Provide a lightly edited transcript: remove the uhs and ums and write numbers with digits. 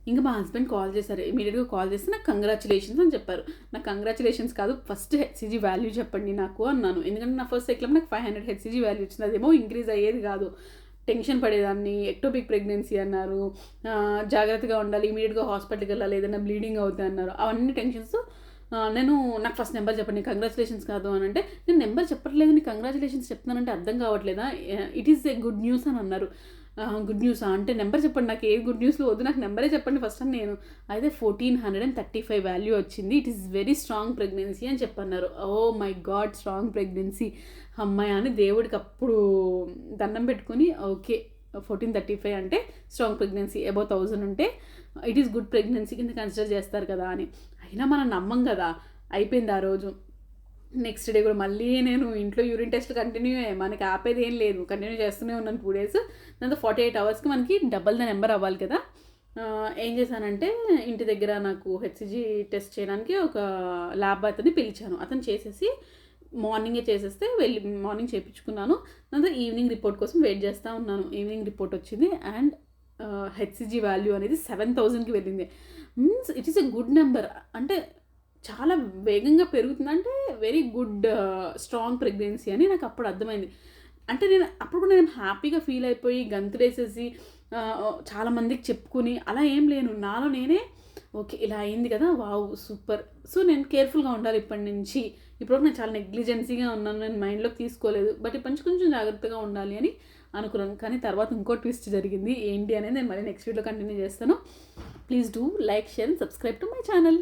ఇంకా మా husband call చేశారు. ఇమీడియట్‌గా కాల్ చేసి నాకు కంగ్రాచ్యులేషన్స్ అని చెప్పారు. నాకు కంగ్రాచ్యులేషన్స్ కాదు, ఫస్ట్ హెచ్‌సీజీ వాల్యూ చెప్పండి నాకు అన్నాను. ఎందుకంటే నా ఫస్ట్ సైకిల్‌లో నాకు 500 హెచ్‌సీజీ వాల్యూ వచ్చింది. అదేమో ఇంక్రీజ్ అయ్యేది కాదు. టెన్షన్ పడేదాన్ని. ఎక్టోపిక్ ప్రెగ్నెన్సీ అన్నారు. జాగ్రత్తగా ఉండాలి, ఇమీడియట్‌గా హాస్పిటల్‌కి వెళ్ళాలి, ఏదైనా బ్లీడింగ్ అవుతుంది అన్నారు. అవన్నీ టెన్షన్స్. నేను నాకు ఫస్ట్ నెంబర్ చెప్పండి, కంగ్రాచ్యులేషన్స్ కాదు అని అంటే, నేను నెంబర్ చెప్పట్లేదు, నీకు కంగ్రాచ్యులేషన్స్ చెప్తున్నానంటే అర్థం కావట్లేదా, it is a good news అని అన్నారు. గుడ్ న్యూసా అంటే నెంబర్ చెప్పండి, నాకు ఏ గుడ్ న్యూస్లో వద్దు, నాకు నెంబరే చెప్పండి ఫస్ట్ అని నేను. అయితే 1435 వాల్యూ వచ్చింది. It is very strong pregnancy అని చెప్పన్నారు. Oh my God, strong pregnancy అమ్మాయి అని దేవుడికి అప్పుడు దండం పెట్టుకుని, ఓకే 1435 అంటే స్ట్రాంగ్ ప్రెగ్నెన్సీ, అబౌవ్ 1000 ఉంటే ఇట్ ఈస్ గుడ్ ప్రెగ్నెన్సీ కింద కన్సిడర్ చేస్తారు కదా అని. అయినా మనం నమ్మం కదా. అయిపోయింది ఆ రోజు. నెక్స్ట్ డే కూడా మళ్ళీ నేను ఇంట్లో యూరిన్ టెస్ట్ కంటిన్యూ అయ్యాయి, మనకి ఆపేది ఏం లేదు, కంటిన్యూ చేస్తూనే ఉన్నాను 2 days. దాంతో 48 hours మనకి డబల్ ద నెంబర్ అవ్వాలి కదా. ఏం చేశానంటే ఇంటి దగ్గర నాకు హెచ్సిజీ టెస్ట్ చేయడానికి ఒక ల్యాబ్ అతన్ని పిలిచాను. అతను చేసేసి మార్నింగే చేసేస్తే వెళ్ళి మార్నింగ్ చేయించుకున్నాను. దాంతో ఈవినింగ్ రిపోర్ట్ కోసం వెయిట్ చేస్తూ ఉన్నాను. ఈవినింగ్ రిపోర్ట్ వచ్చింది అండ్ హెచ్సిజీ వాల్యూ అనేది 7000కి వెళ్ళింది. Means it is a good number. అంటే చాలా వేగంగా పెరుగుతుంది, అంటే వెరీ గుడ్ స్ట్రాంగ్ ప్రెగ్నెన్సీ అని నాకు అప్పుడు అర్థమైంది. అంటే నేను అప్పుడు కూడా నేను హ్యాపీగా ఫీల్ అయిపోయి గంతులేసేసి చాలామందికి చెప్పుకుని అలా ఏం లేను. నాలో నేనే ఓకే ఇలా అయింది కదా, వావ్ సూపర్. సో నేను కేర్ఫుల్గా ఉండాలి ఇప్పటి నుంచి. ఇప్పుడు నేను చాలా నెగ్లిజెన్సీగా ఉన్నాను, నేను మైండ్లోకి తీసుకోలేదు, బట్ ఇప్పటి నుంచి కొంచెం జాగ్రత్తగా ఉండాలి అని అనుకున్నాను. కానీ తర్వాత ఇంకో ట్విస్ట్ జరిగింది. ఏంటి అనేది నేను మళ్ళీ నెక్స్ట్ వీడియోలో కంటిన్యూ చేస్తాను. Please do like, share and subscribe to my channel.